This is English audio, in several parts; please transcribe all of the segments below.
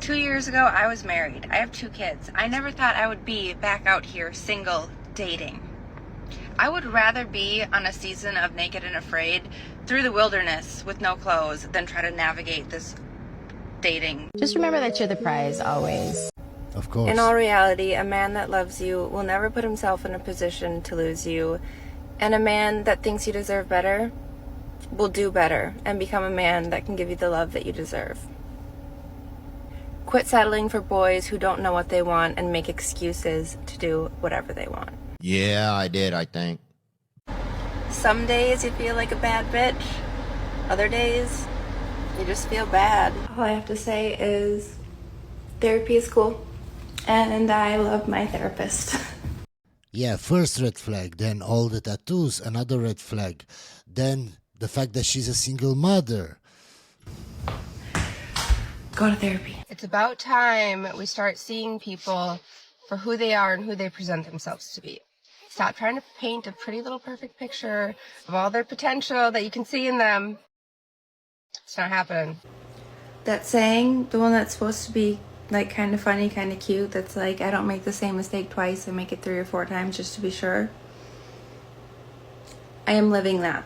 2 years ago, I was married. I have 2 kids. I never thought I would be back out here single, dating. I would rather be on a season of Naked and Afraid through the wilderness with no clothes than try to navigate this dating. Just remember that you're the prize always. Of course. In all reality, a man that loves you will never put himself in a position to lose you. And a man that thinks you deserve better will do better and become a man that can give you the love that you deserve. Quit settling for boys who don't know what they want and make excuses to do whatever they want. Yeah, I did, I think. Some days you feel like a bad bitch. Other days, you just feel bad. All I have to say is therapy is cool. And I love my therapist. Yeah, first red flag, then all the tattoos, another red flag. Then the fact that she's a single mother. Go to therapy. It's about time we start seeing people for who they are and who they present themselves to be. Stop trying to paint a pretty little perfect picture of all their potential that you can see in them. It's not happening. That saying, the one that's supposed to be like kind of funny, kind of cute, that's like, I don't make the same mistake twice, I make it 3 or 4 times just to be sure. I am living that.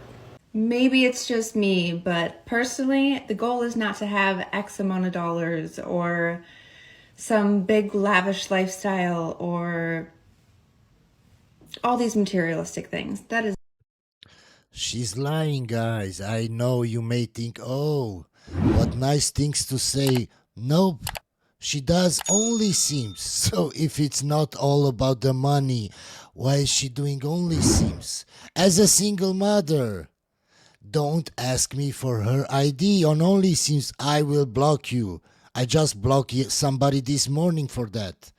Maybe it's just me, but personally, the goal is not to have X amount of dollars or some big lavish lifestyle or all these materialistic things. That is. She's lying, guys. I know you may think, oh, what nice things to say. Nope. She does only Sims. So if it's not all about the money, why is she doing only Sims? As a single mother, don't ask me for her ID on only Sims. I will block you. I just blocked somebody this morning for that.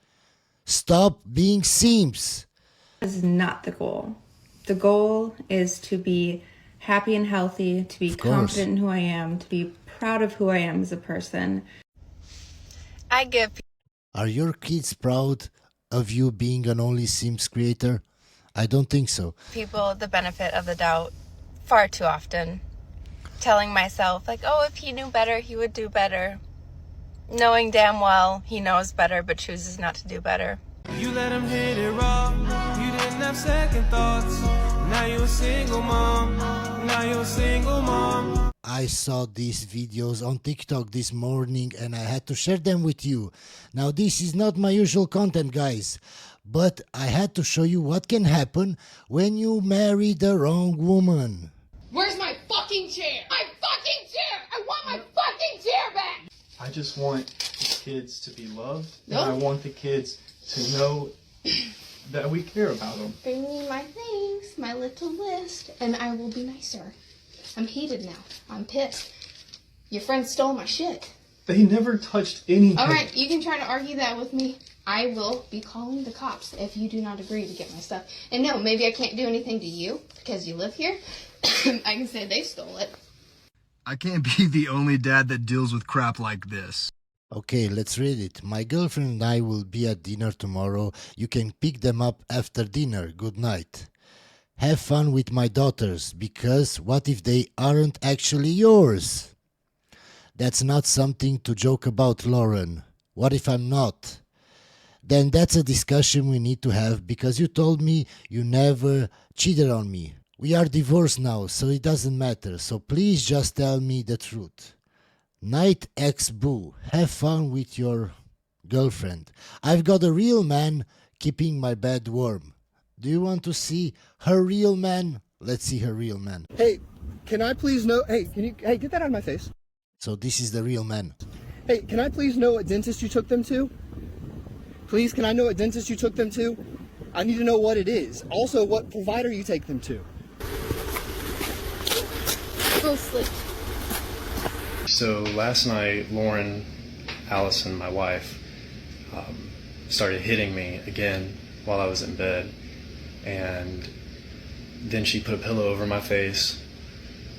Stop being Sims. This is not the goal. The goal is to be happy and healthy, to be confident in who I am, to be proud of who I am as a person. I give Are your kids proud of you being an only Sims creator? I don't think so. people the benefit of the doubt far too often. Telling myself, like, oh, if he knew better, he would do better. Knowing damn well he knows better but chooses not to do better. You let him hit it raw. You didn't have second thoughts. Now you're a single mom. Now you're a single mom. I saw these videos on TikTok this morning and I had to share them with you. Now this is not my usual content, guys, but I had to show you what can happen when you marry the wrong woman. Where's my fucking chair? My fucking chair! I want my fucking chair back! I just want the kids to be loved, Nope. and I want the kids to know that we care about them. Bring me my things, my little list, and I will be nicer. I'm heated now. I'm pissed. Your friend stole my shit. They never touched anything. Alright, you can try to argue that with me. I will be calling the cops if you do not agree to get my stuff. And no, maybe I can't do anything to you because you live here. I can say they stole it. I can't be the only dad that deals with crap like this. Okay, let's read it. My girlfriend and I will be at dinner tomorrow. You can pick them up after dinner. Good night. Have fun with my daughters, because what if they aren't actually yours? That's not something to joke about, Lauren. What if I'm not? Then that's a discussion we need to have, because you told me you never cheated on me. We are divorced now, so it doesn't matter. So please just tell me the truth. Night ex-boo. Have fun with your girlfriend. I've got a real man keeping my bed warm. Do you want to see her real man? Let's see her real man. Hey, can I please know? Hey, get that out of my face. So this is the real man. Hey, can I please know what dentist you took them to? Please, can I know what dentist you took them to? I need to know what it is. Also, what provider you take them to. Go sleep. So last night, Lauren, Allison, my wife, started hitting me again while I was in bed. And then she put a pillow over my face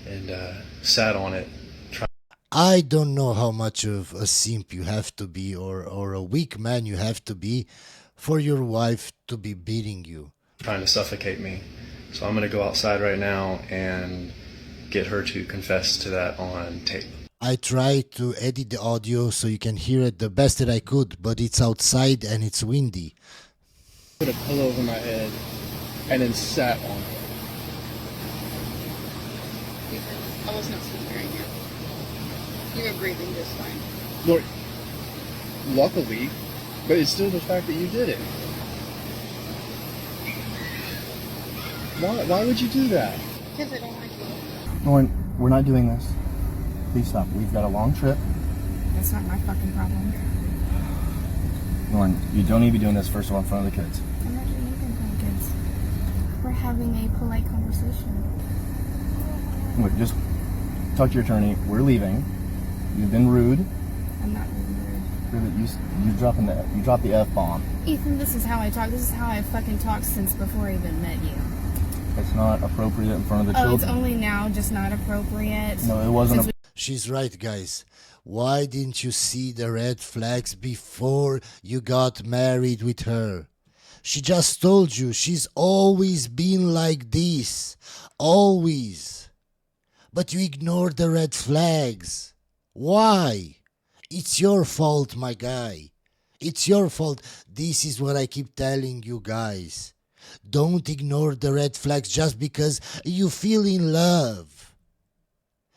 and sat on it. I don't know how much of a simp you have to be or a weak man you have to be for your wife to be beating you. Trying to suffocate me. So I'm going to go outside right now and get her to confess to that on tape. I tried to edit the audio so you can hear it the best that I could, but it's outside and it's windy. Put a pillow over my head and then sat on it. I was not sleeping right here. You were breathing just fine. Lord, luckily, but it's still the fact that you did it. Why would you do that? Because I don't like you. Lauren, we're not doing this. Please stop. We've got a long trip. That's not my fucking problem. Lauren, you don't need to be doing this, first of all, in front of the kids. I'm not doing anything for the kids. We're having a polite conversation. Look, just talk to your attorney. We're leaving. You've been rude. I'm not being rude. You dropped the F-bomb. Ethan, this is how I talk. This is how I fucking talked since before I even met you. It's not appropriate in front of the children. It's only now just not appropriate. No, it wasn't. She's right, guys. Why didn't you see the red flags before you got married with her? She just told you she's always been like this. Always. But you ignored the red flags. Why? It's your fault, my guy. It's your fault. This is what I keep telling you guys. Don't ignore the red flags just because you feel in love.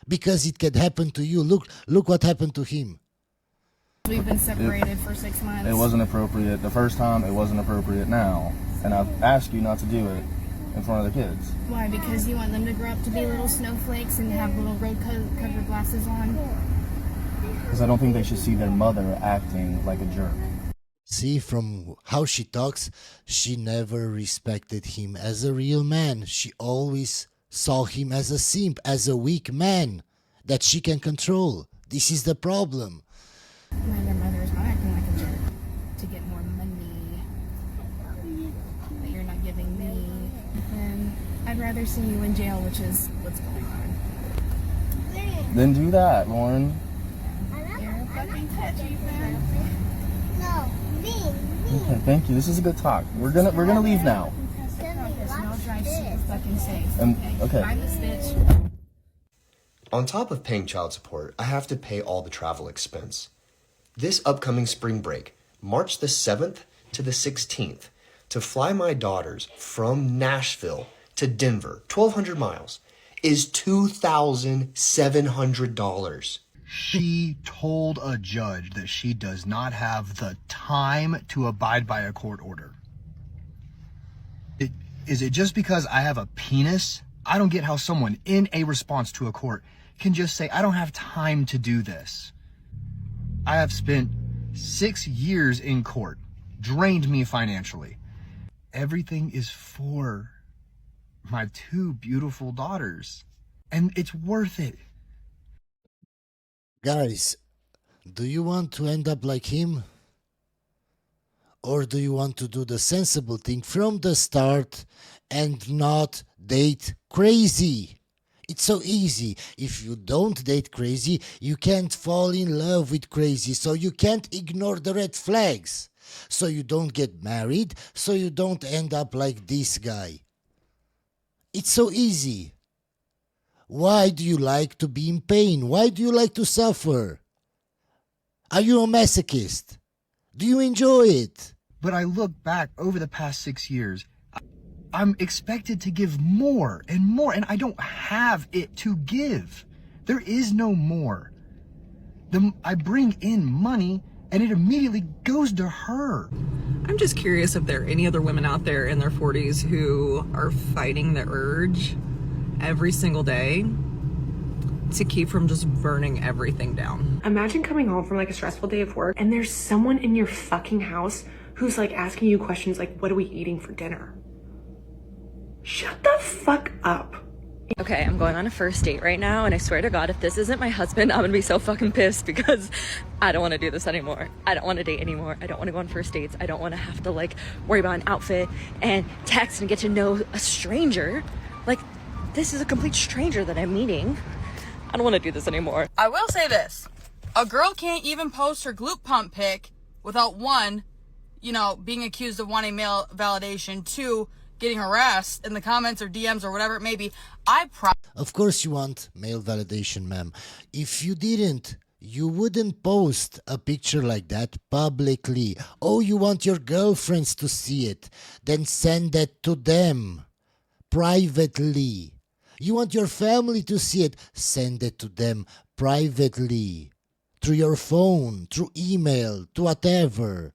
Because it can happen to you. Look what happened to him. We've been separated for 6 months. It wasn't appropriate the first time. It wasn't appropriate now. And I've asked you not to do it in front of the kids. Why? Because you want them to grow up to be little snowflakes and have little road-covered glasses on? Because I don't think they should see their mother acting like a jerk. See, from how she talks, she never respected him as a real man. She always saw him as a simp, as a weak man that she can control. This is the problem. Their mother is not acting like a jerk to get more money that you're not giving me. And I'd rather see you in jail, which is what's going on. Then do that, Lauren. You're a fucking touchy, man. No, me. Okay, thank you. This is a good talk. We're gonna leave now. I'll drive super fucking safe. Okay. I'm this bitch. On top of paying child support, I have to pay all the travel expense. This upcoming spring break, March the 7th to the 16th, to fly my daughters from Nashville to Denver, 1,200 miles, is $2,700. She told a judge that she does not have the time to abide by a court order. Is it just because I have a penis? I don't get how someone in a response to a court can just say, I don't have time to do this. I have spent 6 years in court, drained me financially. Everything is for my 2 beautiful daughters, and it's worth it. Guys, do you want to end up like him? Or do you want to do the sensible thing from the start and not date crazy? It's so easy. If you don't date crazy, you can't fall in love with crazy, so you can't ignore the red flags. So you don't get married, so you don't end up like this guy. It's so easy. Why do you like to be in pain? Why do you like to suffer? Are you a masochist? Do you enjoy it? But I look back over the past 6 years, I'm expected to give more, and I don't have it to give. There is no more. I bring in money, and it immediately goes to her. I'm just curious if there are any other women out there in their 40s who are fighting the urge every single day to keep from just burning everything down. Imagine coming home from like a stressful day of work and there's someone in your fucking house who's like asking you questions like, what are we eating for dinner? Shut the fuck up. Okay, I'm going on a first date right now, and I swear to God, if this isn't my husband, I'm gonna be so fucking pissed because I don't want to do this anymore. I don't want to date anymore. I don't want to go on first dates. I don't want to have to like worry about an outfit and text and get to know a stranger. Like, this is a complete stranger that I'm meeting. I don't want to do this anymore. I will say this. A girl can't even post her glute pump pic without, 1, being accused of wanting male validation, 2, getting harassed in the comments or DMs or whatever it may be, Of course you want male validation, ma'am. If you didn't, you wouldn't post a picture like that publicly. Oh, you want your girlfriends to see it? Then send that to them privately. You want your family to see it? Send it to them privately. Through your phone, through email, to whatever.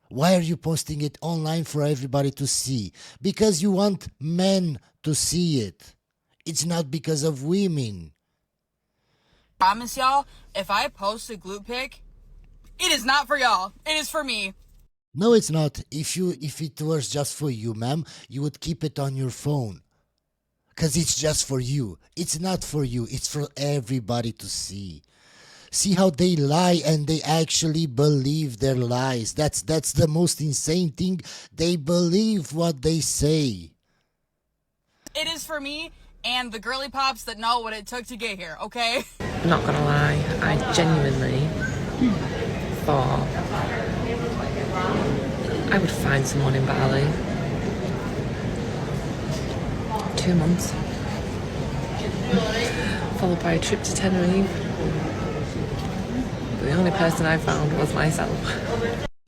Why are you posting it online for everybody to see? Because you want men to see it. It's not because of women. promise y'all, if I post a glute pic, it is not for y'all. It is for me. No, it's not. If it was just for you, ma'am, you would keep it on your phone. Because it's just for you. It's not for you. It's for everybody to see. See how they lie and they actually believe their lies. That's the most insane thing. They believe what they say. It is for me and the girly pops that know what it took to get here, okay? Not gonna lie, I genuinely thought I would find someone in Bali. 2 months. Followed by a trip to Tenerife. But the only person I found was myself.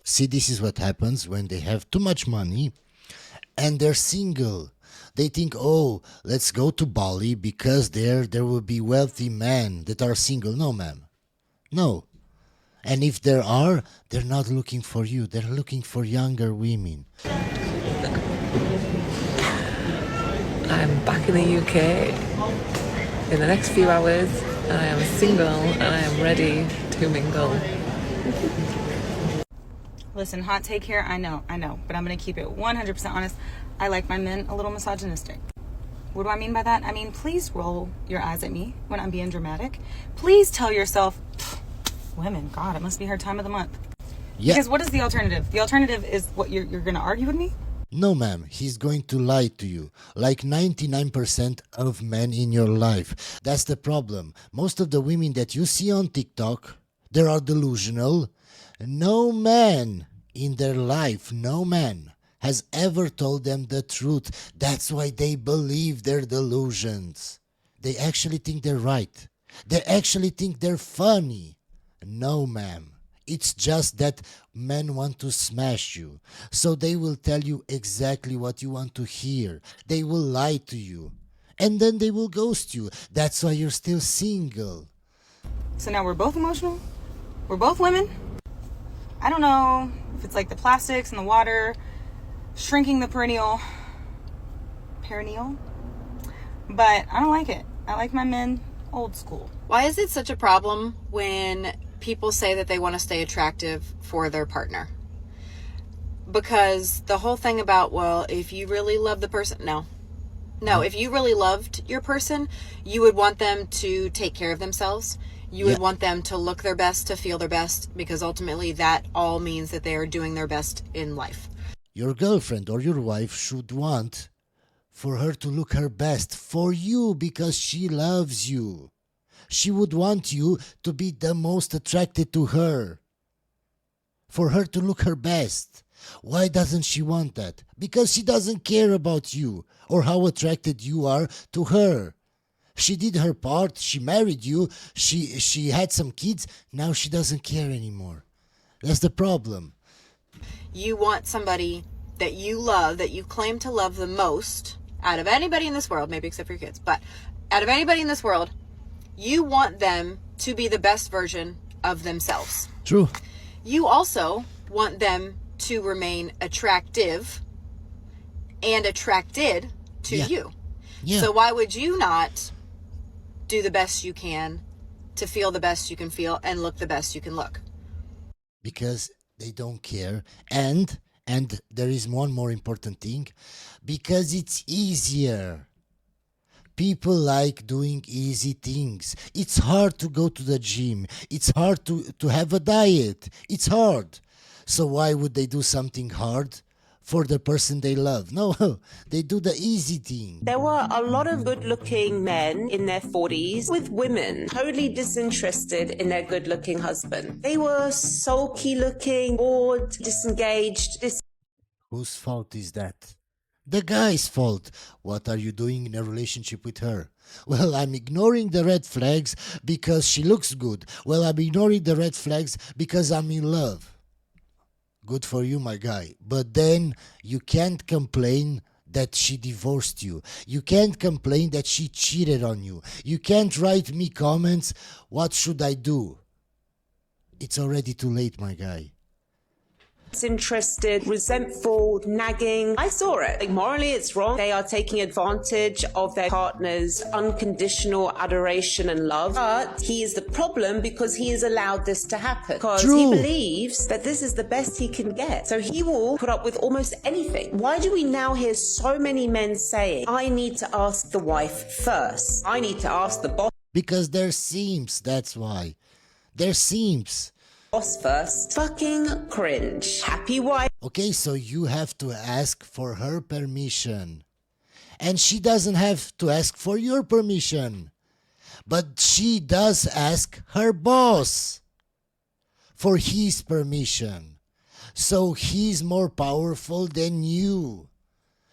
See, this is what happens when they have too much money and they're single. They think, oh, let's go to Bali because there will be wealthy men that are single. No, ma'am. No. And if there are, they're not looking for you. They're looking for younger women. I'm back in the UK in the next few hours, and I am single and I am ready to mingle. Listen, hot take here, I know, but I'm going to keep it 100% honest. I like my men a little misogynistic. What do I mean by that? I mean, please roll your eyes at me when I'm being dramatic. Please tell yourself, women, God, it must be her time of the month. Yeah. Because what is the alternative? The alternative is what, you're going to argue with me? No, ma'am, he's going to lie to you, like 99% of men in your life. That's the problem. Most of the women that you see on TikTok, they are delusional. No man in their life, no man has ever told them the truth. That's why they believe their delusions. They actually think they're right. They actually think they're funny. No, ma'am. It's just that men want to smash you. So they will tell you exactly what you want to hear. They will lie to you. And then they will ghost you. That's why you're still single. So now we're both emotional? We're both women? I don't know if it's like the plastics in the water, shrinking the perineal, but I don't like it. I like my men old school. Why is it such a problem when people say that they want to stay attractive for their partner? Because the whole thing about, well, if you really love the person, no, if you really loved your person, you would want them to take care of themselves. You would want them to look their best, to feel their best, because ultimately that all means that they are doing their best in life. Your girlfriend or your wife should want for her to look her best for you because she loves you. She would want you to be the most attracted to her. For her to look her best. Why doesn't she want that? Because she doesn't care about you or how attracted you are to her. She did her part, she married you, she had some kids, now she doesn't care anymore. That's the problem. You want somebody that you love, that you claim to love the most out of anybody in this world, maybe except for your kids, but out of anybody in this world, you want them to be the best version of themselves. True. You also want them to remain attractive and attracted to you. Yeah. So why would you not do the best you can to feel the best you can feel and look the best you can look? Because they don't care. And there is one more important thing. Because it's easier. People like doing easy things. It's hard to go to the gym. It's hard to have a diet. It's hard. So why would they do something hard for the person they love? No, they do the easy thing. There were a lot of good-looking men in their 40s with women totally disinterested in their good-looking husband. They were sulky-looking, bored, disengaged. Whose fault is that? The guy's fault. What are you doing in a relationship with her? Well, I'm ignoring the red flags because she looks good. Well, I'm ignoring the red flags because I'm in love. Good for you, my guy. But then you can't complain that she divorced you. You can't complain that she cheated on you. You can't write me comments, what should I do? It's already too late, my guy. Disinterested, resentful, nagging. I saw it. Like, morally, it's wrong. They are taking advantage of their partner's unconditional adoration and love. But he is the problem because he has allowed this to happen. Because he believes that this is the best he can get. So he will put up with almost anything. Why do we now hear so many men saying, I need to ask the wife first. I need to ask the boss. Because they're simps, that's why. They're simps. First. Fucking cringe. Happy wife. Okay, so you have to ask for her permission. And she doesn't have to ask for your permission. But she does ask her boss for his permission. So he's more powerful than you.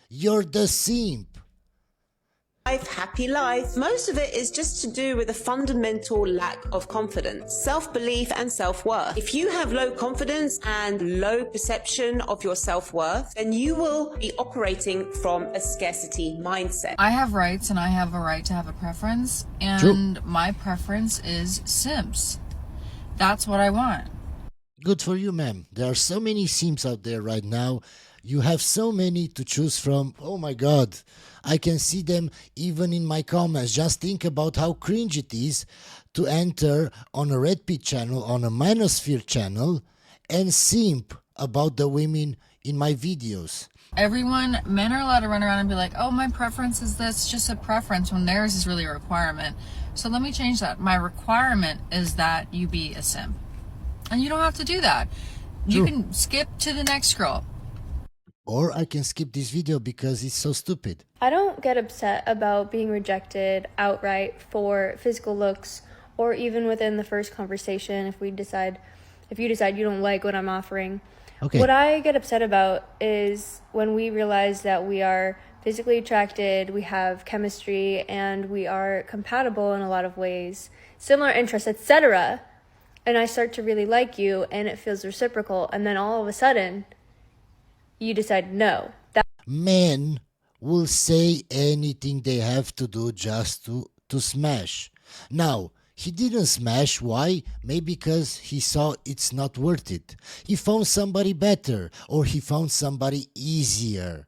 You're the simp. Happy life. Most of it is just to do with a fundamental lack of confidence, self-belief and self-worth. If you have low confidence and low perception of your self-worth, then you will be operating from a scarcity mindset. I have rights and I have a right to have a preference, and my preference is simps. That's what I want. Good for you, ma'am. There are so many simps out there right now. You have so many to choose from. Oh my god. I can see them even in my comments. Just think about how cringe it is to enter on a Red Pit channel, on a Manosphere channel, and simp about the women in my videos. Men are allowed to run around and be like, oh, my preference is this, just a preference, when theirs is really a requirement. So let me change that. My requirement is that you be a simp. And you don't have to do that. You can skip to the next girl. Or I can skip this video because it's so stupid. I don't get upset about being rejected outright for physical looks, or even within the first conversation if you decide you don't like what I'm offering. Okay. What I get upset about is when we realize that we are physically attracted, we have chemistry, and we are compatible in a lot of ways, similar interests, etc. And I start to really like you and it feels reciprocal, and then all of a sudden you decide no. Men will say anything they have to do just to smash. Now, he didn't smash. Why? Maybe because he saw it's not worth it. He found somebody better, or he found somebody easier.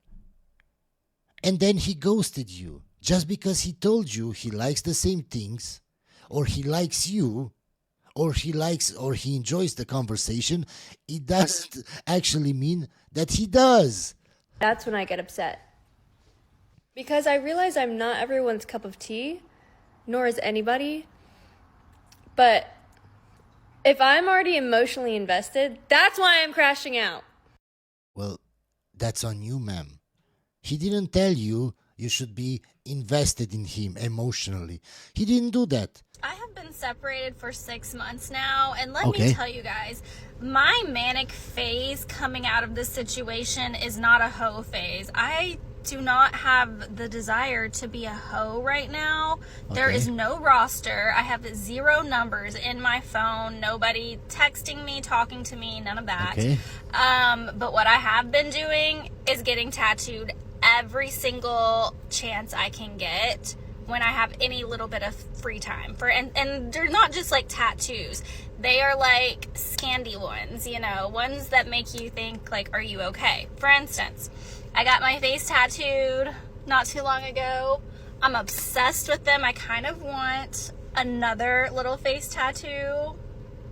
And then he ghosted you. Just because he told you he likes the same things, or he likes you, or he enjoys the conversation, it doesn't actually mean that he does. That's when I get upset. Because I realize I'm not everyone's cup of tea, nor is anybody. But if I'm already emotionally invested, that's why I'm crashing out. Well, that's on you, ma'am. He didn't tell you you should be invested in him emotionally. He didn't do that. I have been separated for 6 months now, and let me tell you guys, my manic phase coming out of this situation is not a hoe phase. I do not have the desire to be a hoe right now. There is no roster. I have 0 numbers in my phone. Nobody texting me, talking to me, none of that. But what I have been doing is getting tattooed every single chance I can get when I have any little bit of free time. And they're not just like tattoos. They are like scandy ones, you know, ones that make you think like, are you okay? For instance, I got my face tattooed not too long ago. I'm obsessed with them. I kind of want another little face tattoo.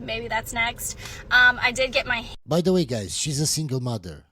Maybe that's next. I did get my... By the way, guys, she's a single mother.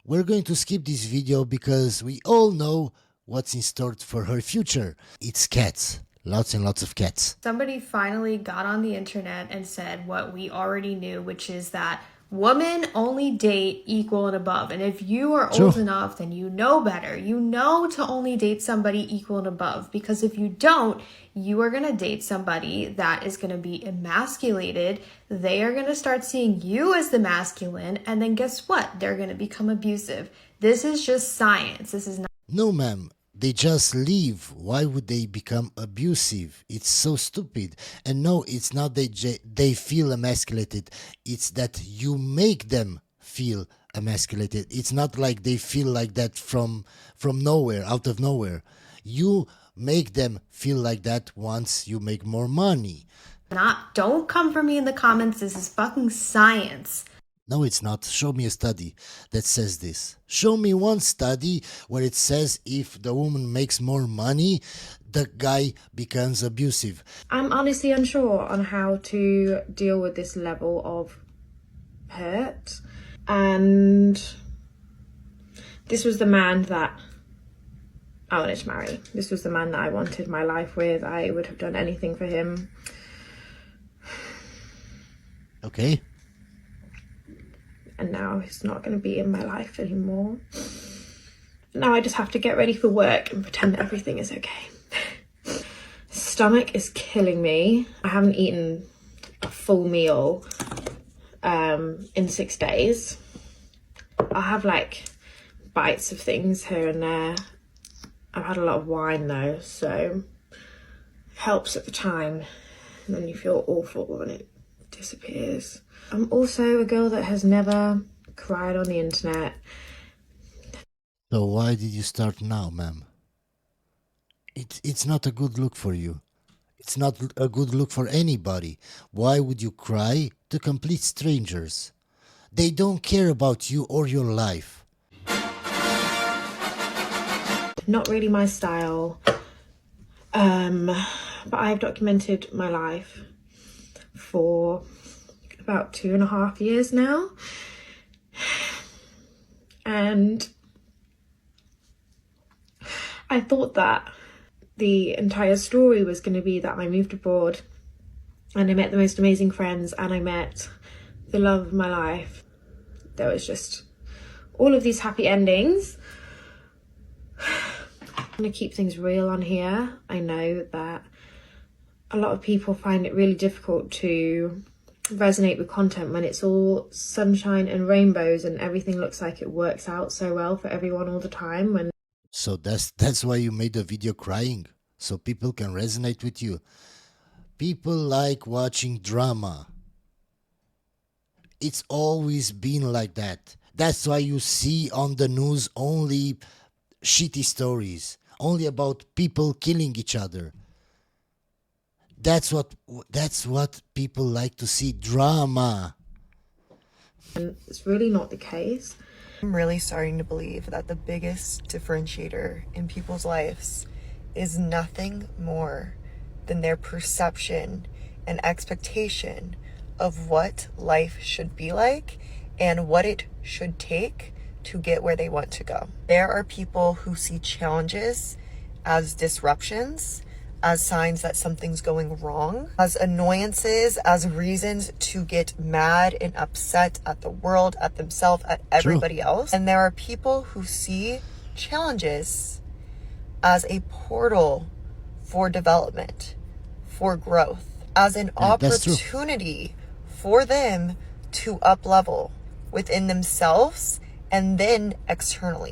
We're going to skip this video because we all know what's in store for her future. It's cats. Lots and lots of cats. Somebody finally got on the internet and said what we already knew, which is that Women only date equal and above. And if you are old enough, then you know better. You know to only date somebody equal and above. Because if you don't, you are going to date somebody that is going to be emasculated. They are going to start seeing you as the masculine. And then guess what? They're going to become abusive. This is just science. This is not. No, ma'am. They just leave. Why would they become abusive? It's so stupid. And no, it's not that they feel emasculated. It's that you make them feel emasculated. It's not like they feel like that from nowhere, out of nowhere. You make them feel like that once you make more money. Don't come for me in the comments. This is fucking science. No, it's not. Show me a study that says this. Show me one study where it says if the woman makes more money, the guy becomes abusive. I'm honestly unsure on how to deal with this level of hurt. And this was the man that I wanted to marry. This was the man that I wanted my life with. I would have done anything for him. Okay. And now he's not going to be in my life anymore. Now I just have to get ready for work and pretend that everything is okay. Stomach is killing me. I haven't eaten a full meal in 6 days. I have like bites of things here and there. I've had a lot of wine though, so it helps at the time. And then you feel awful when it disappears. I'm also a girl that has never cried on the internet. So why did you start now, ma'am? It's not a good look for you. It's not a good look for anybody. Why would you cry to complete strangers? They don't care about you or your life. Not really my style. But I've documented my life for about 2.5 years now. And I thought that the entire story was going to be that I moved abroad and I met the most amazing friends and I met the love of my life. There was just all of these happy endings. I'm going to keep things real on here. I know that a lot of people find it really difficult to resonate with content when it's all sunshine and rainbows and everything looks like it works out so well for everyone all the time. When So that's why you made a video crying, so people can resonate with you. People like watching drama. It's always been like that. That's why you see on the news only shitty stories, only about people killing each other. That's what people like to see, drama. And it's really not the case. I'm really starting to believe that the biggest differentiator in people's lives is nothing more than their perception and expectation of what life should be like and what it should take to get where they want to go. There are people who see challenges as disruptions, as signs that something's going wrong, as annoyances, as reasons to get mad and upset at the world, at themselves, at everybody else. And there are people who see challenges as a portal for development, for growth, as an opportunity for them to up level within themselves and then externally.